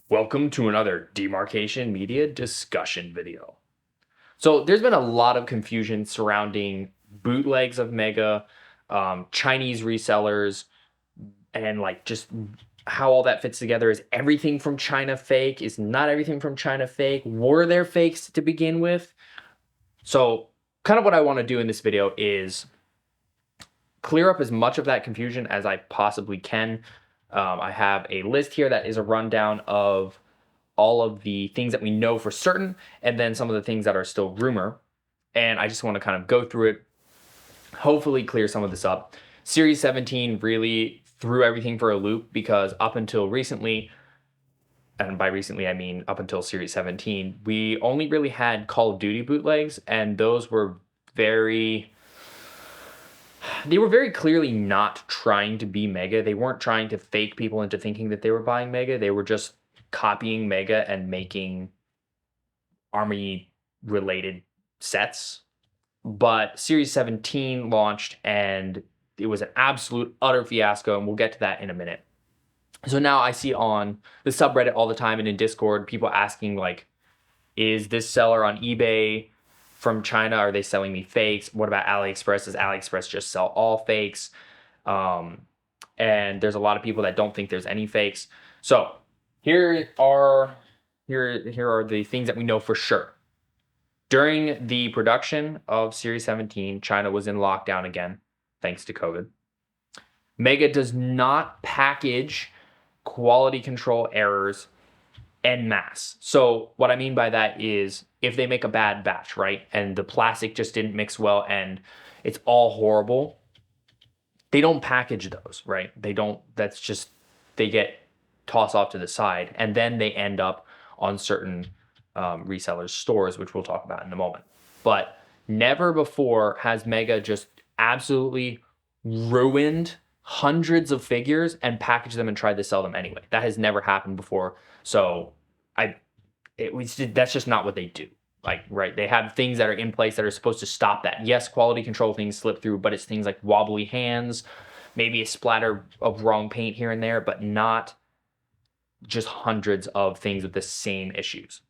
Welcome to another Demarcation Media discussion video. So there's been a lot of confusion surrounding bootlegs of Mega, Chinese resellers, and like just how all that fits together. Is everything from China fake? Is not everything from China fake? Were there fakes to begin with? So kind of what I want to do in this video is clear up as much of that confusion as I possibly can. I have a list here that is a rundown of all of the things that we know for certain, and then some of the things that are still rumor. And I just want to kind of go through it, hopefully clear some of this up. Series 17 really threw everything for a loop because up until recently, and by recently I mean up until Series 17, we only really had Call of Duty bootlegs, and those were very clearly not trying to be Mega. They weren't trying to fake people into thinking that they were buying Mega. They were just copying Mega and making army related sets. But Series 17 launched and it was an absolute utter fiasco, and we'll get to that in a minute. So now I see on the subreddit all the time and in Discord people asking like, is this seller on eBay from China? Are they selling me fakes? What about AliExpress? Does AliExpress just sell all fakes? And there's a lot of people that don't think there's any fakes. So here are the things that we know for sure. During the production of Series 17, China was in lockdown again, thanks to COVID. Mega does not package quality control errors en masse. So what I mean by that is if they make a bad batch, right, and the plastic just didn't mix well and it's all horrible, they don't package those, right? They get tossed off to the side, and then they end up on certain resellers' stores, which we'll talk about in a moment. But never before has Mega just absolutely ruined hundreds of figures and packaged them and tried to sell them anyway. That has never happened before. So that's just not what they do. Like, right, they have things that are in place that are supposed to stop that. Yes, quality control things slip through, but it's things like wobbly hands, maybe a splatter of wrong paint here and there, but not just hundreds of things with the same issues.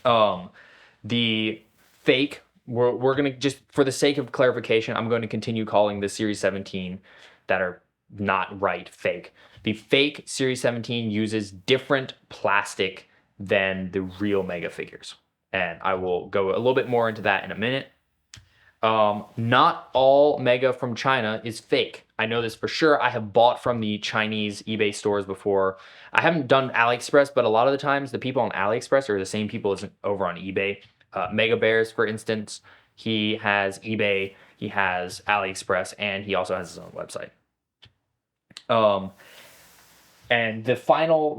The fake, we're going to just, for the sake of clarification, I'm going to continue calling the Series 17 that are not right fake. The fake Series 17 uses different plastic than the real Mega figures. And I will go a little bit more into that in a minute. Not all Mega from China is fake. I know this for sure. I have bought from the Chinese eBay stores before. I haven't done AliExpress, but a lot of the times the people on AliExpress are the same people as over on eBay. Mega Bears, for instance, he has eBay, he has AliExpress, and he also has his own website. And the final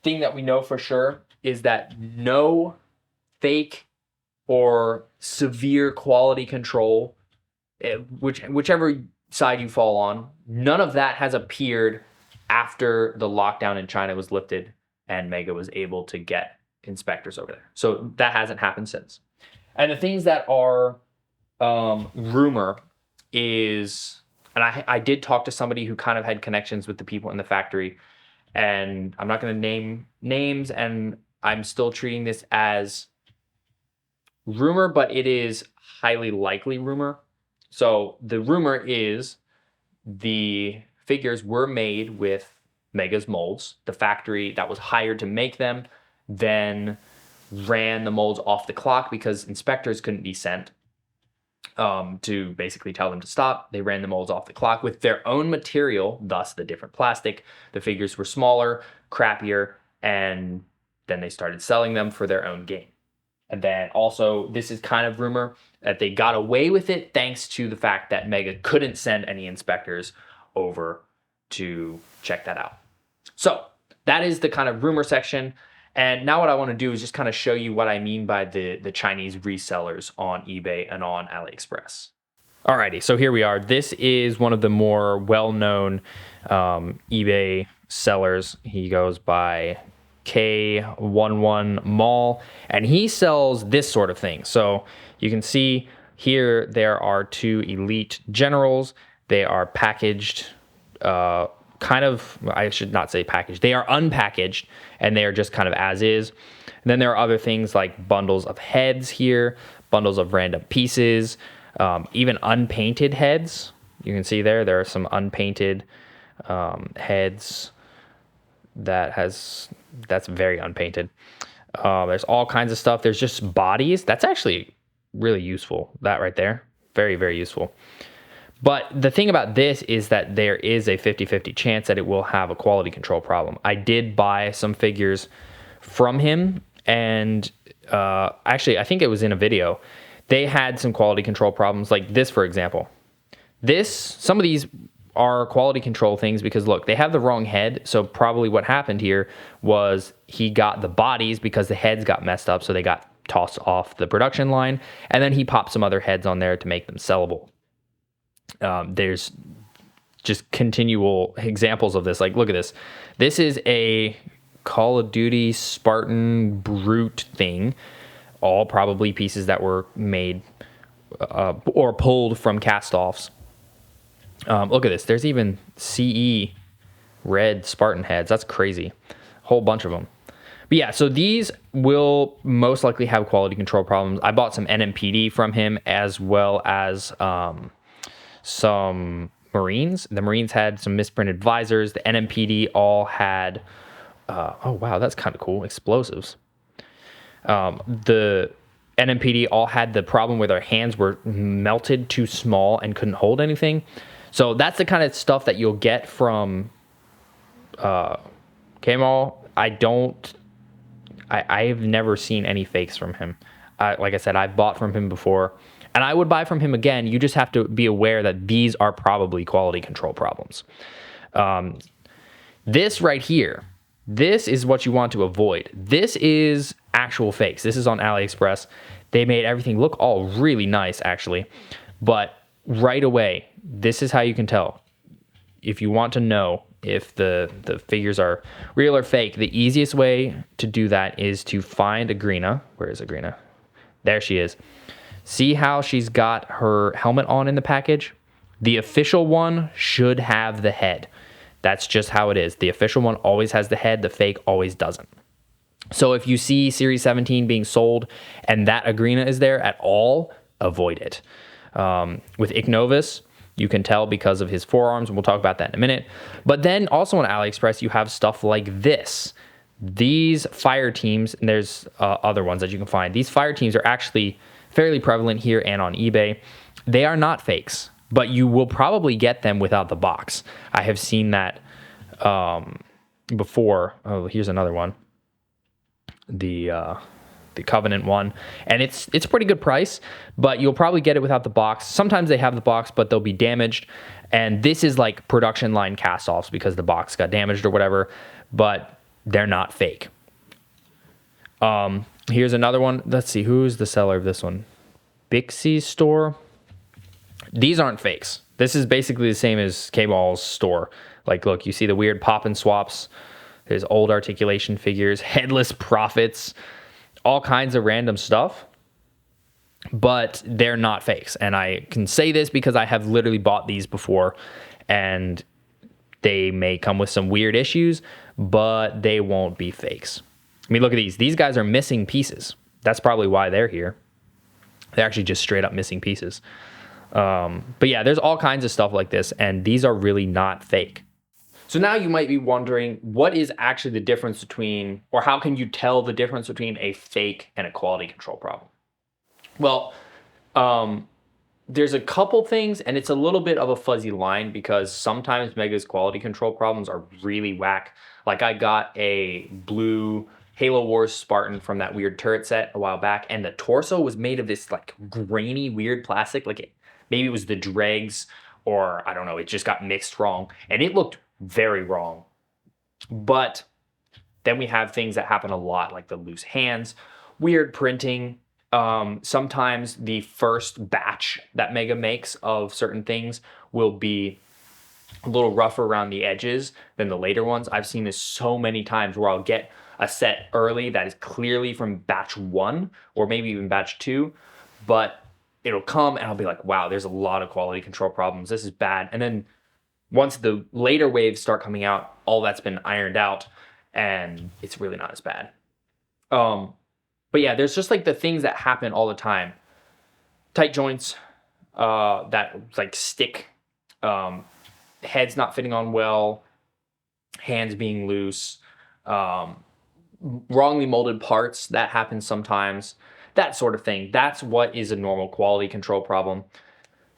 thing that we know for sure is that no fake or severe quality control, whichever side you fall on, none of that has appeared after the lockdown in China was lifted and Mega was able to get inspectors over there. So that hasn't happened since. And the things that are rumor is, and I did talk to somebody who kind of had connections with the people in the factory, and I'm not going to name names, and I'm still treating this as rumor, but it is highly likely rumor. So the rumor is the figures were made with Mega's molds. The factory that was hired to make them then ran the molds off the clock because inspectors couldn't be sent to basically tell them to stop. They ran the molds off the clock with their own material, thus the different plastic. The figures were smaller, crappier, and then they started selling them for their own gain. And then also, this is kind of rumor that they got away with it thanks to the fact that Mega couldn't send any inspectors over to check that out. So that is the kind of rumor section. And now what I want to do is just kind of show you what I mean by the Chinese resellers on eBay and on AliExpress. Alrighty, so here we are. This is one of the more well-known eBay sellers. He goes by K11 Mall, and he sells this sort of thing. So you can see here there are two elite generals. They are packaged kind of, I should not say packaged. They are unpackaged and they are just kind of as is. And then there are other things like bundles of heads here, bundles of random pieces, even unpainted heads. You can see there are some unpainted heads that's very unpainted. There's all kinds of stuff. There's just bodies. That's actually really useful. That right there, very, very useful. But the thing about this is that there is a 50-50 chance that it will have a quality control problem. I did buy some figures from him, and actually, I think it was in a video. They had some quality control problems, like this, for example. Some of these are quality control things because, look, they have the wrong head. So probably what happened here was he got the bodies because the heads got messed up, so they got tossed off the production line, and then he popped some other heads on there to make them sellable. There's just continual examples of this. Like, look at this. This is a Call of Duty Spartan Brute thing, all probably pieces that were made or pulled from cast-offs. Look at this. There's even CE red Spartan heads. That's crazy. A whole bunch of them. But yeah, so these will most likely have quality control problems. I bought some NMPD from him as well as some Marines. The Marines had some misprinted visors. The NMPD all had, oh wow, that's kind of cool, explosives. The NMPD all had the problem where their hands were melted too small and couldn't hold anything. So that's the kind of stuff that you'll get from Kamal. I've never seen any fakes from him. Like I said, I've bought from him before, and I would buy from him again. You just have to be aware that these are probably quality control problems. This right here, this is what you want to avoid. This is actual fakes. This is on AliExpress. They made everything look all really nice, actually. But right away, this is how you can tell. If you want to know if the figures are real or fake, the easiest way to do that is to find Agrina. Where is Agrina? There she is. See how she's got her helmet on in the package? The official one should have the head. That's just how it is. The official one always has the head. The fake always doesn't. So if you see Series 17 being sold and that Agrina is there at all, avoid it. With Ignovis, you can tell because of his forearms, and we'll talk about that in a minute. But then also on AliExpress, you have stuff like this. These fire teams, and there's other ones that you can find. These fire teams are actually fairly prevalent here and on eBay. They are not fakes, but you will probably get them without the box. I have seen that before. Oh, here's another one. The Covenant one, and it's a pretty good price, but you'll probably get it without the box. Sometimes they have the box, but they'll be damaged, and this is like production line cast-offs because the box got damaged or whatever, but they're not fake. Here's another one. Let's see, who's the seller of this one? Bixie's store. These aren't fakes. This is basically the same as K-Ball's store. Like, look, you see the weird pop and swaps. There's old articulation figures, headless prophets, all kinds of random stuff, but they're not fakes. And I can say this because I have literally bought these before, and they may come with some weird issues, but they won't be fakes. I mean, look at these. These guys are missing pieces. That's probably why they're here. They're actually just straight up missing pieces. But yeah, there's all kinds of stuff like this, and these are really not fake. So now you might be wondering, what is actually the difference between, or how can you tell the difference between a fake and a quality control problem? Well, there's a couple things, and it's a little bit of a fuzzy line because sometimes Mega's quality control problems are really whack. Like, I got a blue Halo Wars Spartan from that weird turret set a while back, and the torso was made of this like grainy, weird plastic. Maybe it was the dregs, or I don't know, it just got mixed wrong, and it looked very wrong. But then we have things that happen a lot, like the loose hands, weird printing. Sometimes the first batch that Mega makes of certain things will be a little rougher around the edges than the later ones. I've seen this so many times where I'll get a set early that is clearly from batch 1 or maybe even batch 2, but it'll come and I'll be like, wow, there's a lot of quality control problems. This is bad. And then once the later waves start coming out, all that's been ironed out and it's really not as bad. But yeah, there's just like the things that happen all the time. Tight joints, that like stick, heads not fitting on well, hands being loose, wrongly molded parts, that happens sometimes, that sort of thing. That's what is a normal quality control problem.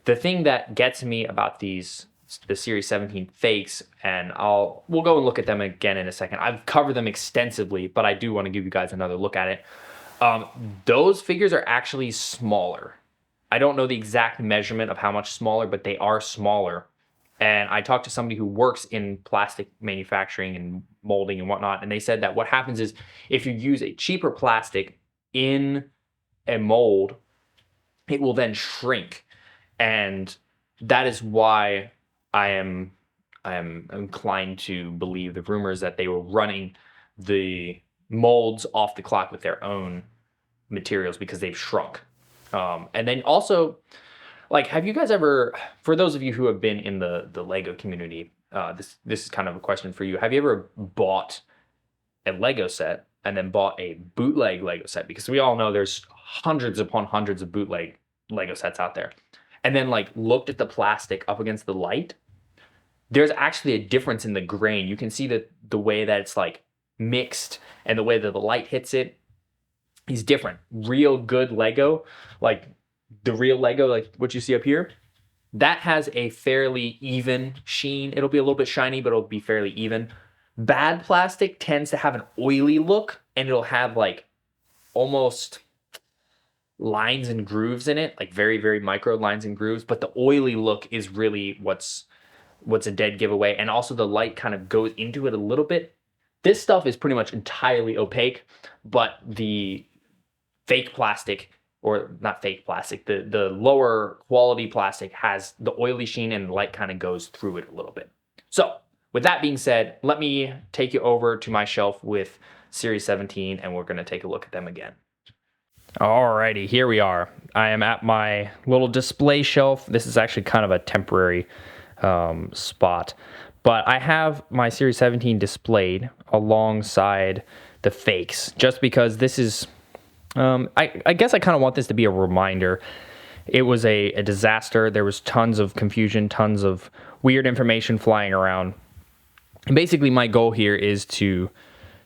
The thing that gets me about the Series 17 fakes, and we'll go and look at them again in a second. I've covered them extensively, but I do want to give you guys another look at it. Those figures are actually smaller. I don't know the exact measurement of how much smaller, but they are smaller. And I talked to somebody who works in plastic manufacturing and molding and whatnot, and they said that what happens is if you use a cheaper plastic in a mold, it will then shrink. And that is why I am inclined to believe the rumors that they were running the molds off the clock with their own materials because they've shrunk. And then also, like, have you guys ever, for those of you who have been in the Lego community, this is kind of a question for you. Have you ever bought a Lego set and then bought a bootleg Lego set? Because we all know there's hundreds upon hundreds of bootleg Lego sets out there. And then like looked at the plastic up against the light. There's actually a difference in the grain. You can see that the way that it's like mixed and the way that the light hits it is different. Real good Lego, like the real Lego, like what you see up here, that has a fairly even sheen. It'll be a little bit shiny, but it'll be fairly even. Bad plastic tends to have an oily look, and it'll have like almost lines and grooves in it, like very, very micro lines and grooves. But the oily look is really what's a dead giveaway. And also the light kind of goes into it a little bit. This stuff is pretty much entirely opaque, but the fake plastic, or not fake plastic, the lower quality plastic has the oily sheen and the light kind of goes through it a little bit. So with that being said, let me take you over to my shelf with Series 17 and we're going to take a look at them again. Alrighty, here we are. I am at my little display shelf. This is actually kind of a temporary spot, but I have my Series 17 displayed alongside the fakes just because this is, I guess I kind of want this to be a reminder. It was a disaster. There was tons of confusion, tons of weird information flying around. And basically my goal here is to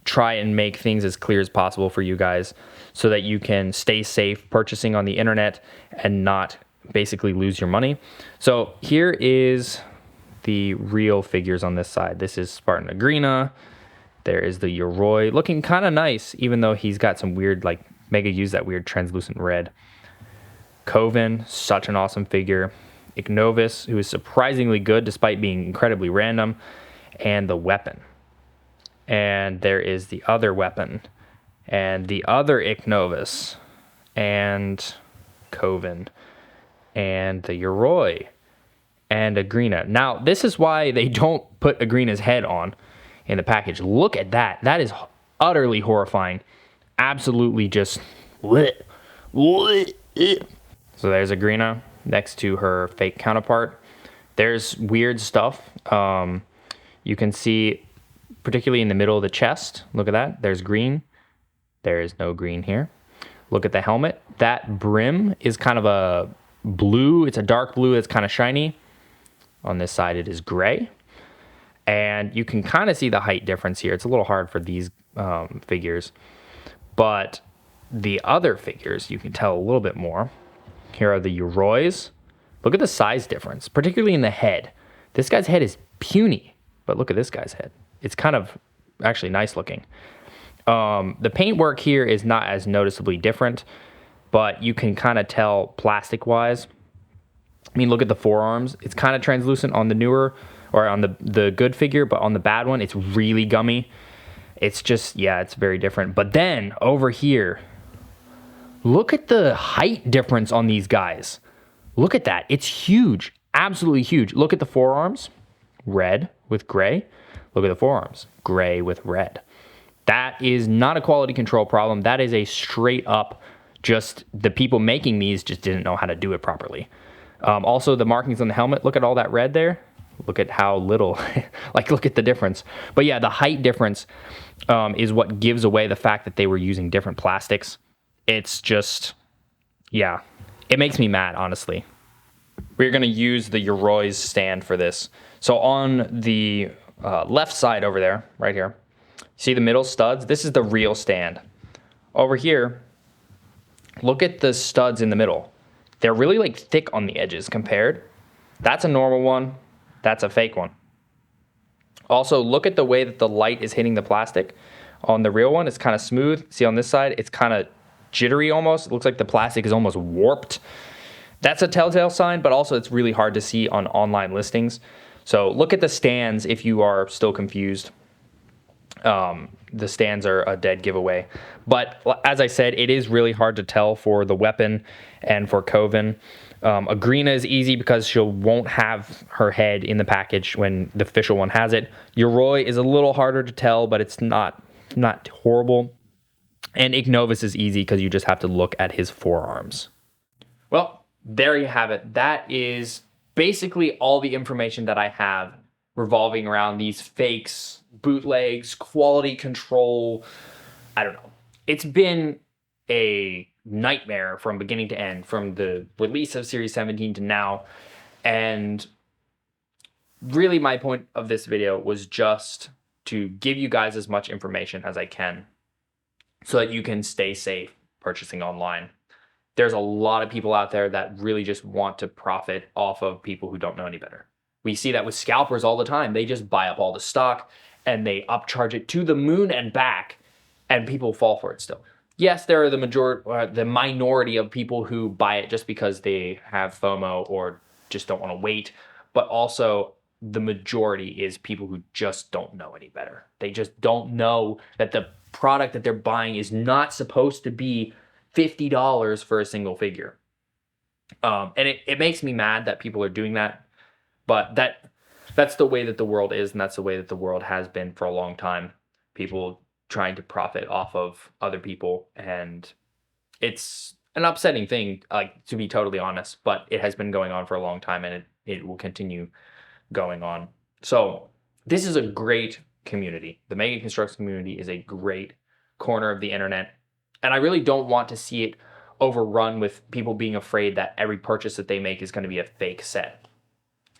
try and make things as clear as possible for you guys so that you can stay safe purchasing on the internet and not basically lose your money. So here is the real figures on this side. This is Spartan Agrina. There is the Yoroi, looking kind of nice, even though he's got some weird, like, Mega used that weird translucent red. Coven, such an awesome figure. Ignovis, who is surprisingly good despite being incredibly random. And the weapon. And there is the other weapon. And the other Ignovis. And Coven. And the Yoroi. And Agrina. Now, this is why they don't put Agrina's head on in the package. Look at that. That is utterly horrifying. Absolutely just lit. So there's Agrina next to her fake counterpart. There's weird stuff. You can see, particularly in the middle of the chest, look at that. There's green. There is no green here. Look at the helmet. That brim is kind of a blue. It's a dark blue. It's kind of shiny. On this side, it is gray. And you can kind of see the height difference here. It's a little hard for these figures. But the other figures, you can tell a little bit more. Here are the Yorois. Look at the size difference, particularly in the head. This guy's head is puny, but look at this guy's head. It's kind of actually nice looking. The paintwork here is not as noticeably different, but you can kind of tell plastic-wise. I mean, look at the forearms. It's kind of translucent on the newer, or on the good figure, but on the bad one, it's really gummy. It's just, yeah, it's very different. But then over here, look at the height difference on these guys. Look at that. It's huge. Absolutely huge. Look at the forearms. Red with gray. Look at the forearms. Gray with red. That is not a quality control problem. That is a straight up, just the people making these just didn't know how to do it properly. Also, the markings on the helmet. Look at all that red there. look at how little, like look at the difference. But yeah, the height difference is what gives away the fact that they were using different plastics. It's just, yeah, it makes me mad, honestly. We're going to use the Yoroi stand for this. So on the left side over there, right here, see the middle studs? This is the real stand. Over here, look at the studs in the middle. They're really like thick on the edges compared. That's a normal one. That's a fake one. Also, look at the way that the light is hitting the plastic. On the real one, it's kind of smooth. See on this side, it's kind of jittery almost. It looks like the plastic is almost warped. That's a telltale sign, but also it's really hard to see on online listings. So look at the stands if you are still confused. The stands are a dead giveaway. But as I said, it is really hard to tell for the weapon and for Coven. Agrina is easy because she won't have her head in the package when the official one has it. Yoroi is a little harder to tell, but it's not horrible. And Ignovis is easy because you just have to look at his forearms. Well, there you have it. That is basically all the information that I have revolving around these fakes, bootlegs, quality control. I don't know. It's been a nightmare from beginning to end, from the release of Series 17 to now. And really my point of this video was just to give you guys as much information as I can so that you can stay safe purchasing online. There's a lot of people out there that really just want to profit off of people who don't know any better. We see that with scalpers all the time. They just buy up all the stock and they upcharge it to the moon and back, and people fall for it still. Yes, there are the minority of people who buy it just because they have FOMO or just don't want to wait, but also the majority is people who just don't know any better. They just don't know that the product that they're buying is not supposed to be $50 for a single figure. And it makes me mad that people are doing that, but that's the way that the world is, and that's the way that the world has been for a long time. People trying to profit off of other people, and it's an upsetting thing, like, to be totally honest, but it has been going on for a long time, and it will continue going on. So this is a great community. The Mega Constructs community is a great corner of the internet, and I really don't want to see it overrun with people being afraid that every purchase that they make is going to be a fake set.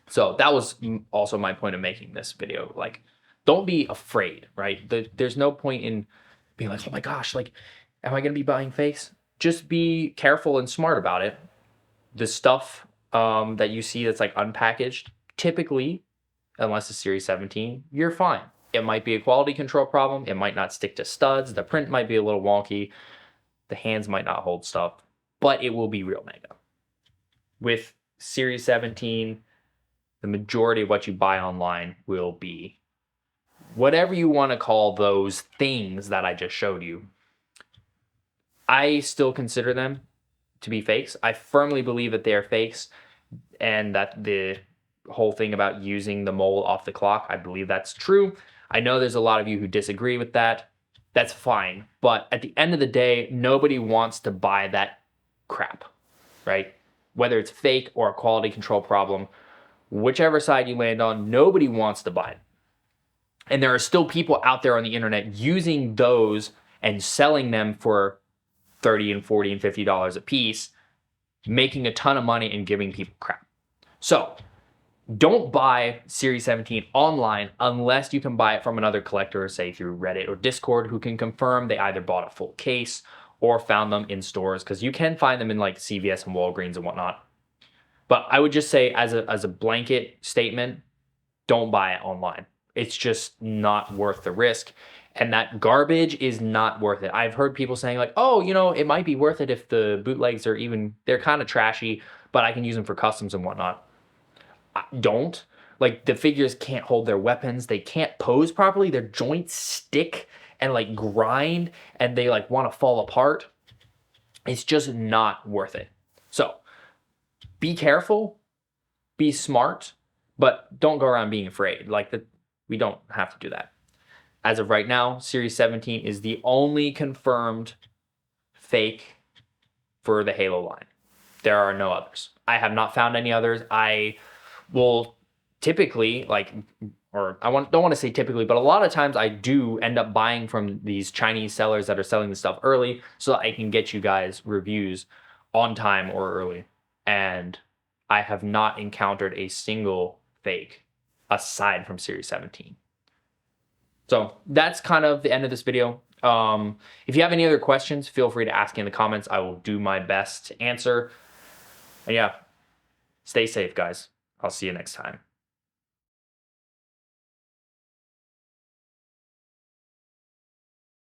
So that was also my point of making this video. Like, don't be afraid, right? There's no point in being like, oh my gosh, like, am I going to be buying fakes? Just be careful and smart about it. The stuff that you see that's like unpackaged, typically, unless it's Series 17, you're fine. It might be a quality control problem. It might not stick to studs. The print might be a little wonky. The hands might not hold stuff, but it will be real mega. With Series 17, the majority of what you buy online will be whatever you want to call those things that I just showed you. I still consider them to be fakes. I firmly believe that they are fakes, and that the whole thing about using the mold off the clock, I believe that's true. I know there's a lot of you who disagree with that. That's fine. But at the end of the day, nobody wants to buy that crap, right? Whether it's fake or a quality control problem, whichever side you land on, nobody wants to buy it. And there are still people out there on the internet using those and selling them for $30 and $40 and $50 a piece, making a ton of money and giving people crap. So don't buy Series 17 online unless you can buy it from another collector, say through Reddit or Discord, who can confirm they either bought a full case or found them in stores, because you can find them in like CVS and Walgreens and whatnot. But I would just say, as a blanket statement, don't buy it online. It's just not worth the risk. And that garbage is not worth it. I've heard people saying like, oh, you know, it might be worth it if the bootlegs are they're kind of trashy, but I can use them for customs and whatnot. Don't. Like, the figures can't hold their weapons. They can't pose properly. Their joints stick and like grind, and they like want to fall apart. It's just not worth it. So be careful, be smart, but don't go around being afraid. We don't have to do that. As of right now, Series 17 is the only confirmed fake for the Halo line. There are no others. I have not found any others. I will typically, like, or don't want to say typically, but a lot of times I do end up buying from these Chinese sellers that are selling the stuff early so that I can get you guys reviews on time or early. And I have not encountered a single fake aside from Series 17. So that's kind of the end of this video. If you have any other questions, feel free to ask in the comments. I will do my best to answer. And yeah, stay safe, guys. I'll see you next time.